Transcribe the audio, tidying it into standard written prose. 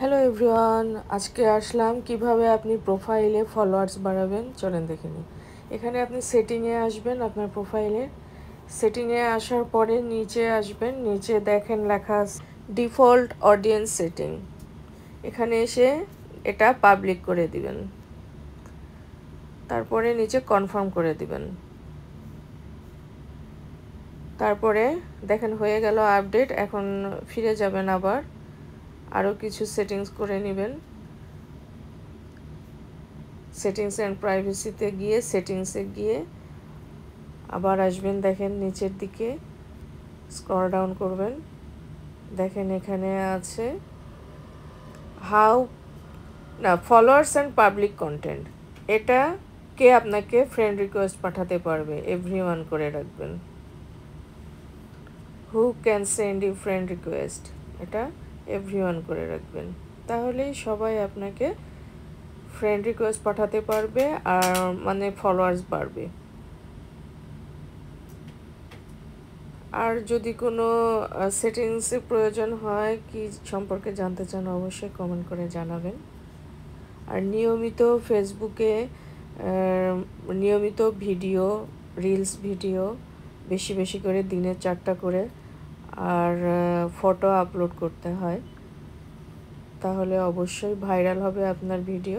Hello everyone, আজকে আসলাম কিভাবে আপনি প্রোফাইলে ফলোয়ার্স বাড়াবেন। চলেন দেখে নিই। এখানে আপনি সেটিংয়ে আসবেন, আপনার প্রোফাইলে সেটিংয়ে আসার পরে নিচে আসবেন, নিচে দেখেন লেখা ডিফল্ট অডিয়েন্স সেটিং। এখানে এসে এটা পাবলিক করে দিবেন, তারপরে নিচে কনফার্ম করে দিবেন। তারপরে দেখেন হয়ে গেল আপডেট। এখন ফিরে যাবেন, আবার আরও কিছু সেটিংস করে নেবেন। সেটিংস অ্যান্ড প্রাইভেসিতে গিয়ে সেটিংসে গিয়ে আবার আসবেন, দেখেন নিচের দিকে স্ক্রল ডাউন করবেন, দেখেন এখানে আছে হাউ না ফলোয়ার্স অ্যান্ড পাবলিক কন্টেন্ট। এটা কে আপনাকে ফ্রেন্ড রিকোয়েস্ট পাঠাতে পারবে, এভরিওয়ান করে রাখবেন। Who can send you friend request, এটা এভরিওয়ান করে রাখবেন। তাহলেই সবাই আপনাকে ফ্রেন্ড রিকোয়েস্ট পাঠাতে পারবে, আর মানে ফলোয়ার্স বাড়বে। আর যদি কোনো সেটিংসের প্রয়োজন হয়, কি সম্পর্কে জানতে চান, অবশ্যই কমেন্ট করে জানাবেন। আর নিয়মিত ফেসবুকে নিয়মিত ভিডিও, রিলস ভিডিও বেশি বেশি করে, দিনে 4টা করে, আর ফটো আপলোড করতে হয়, তাহলে অবশ্যই ভাইরাল হবে আপনার ভিডিও।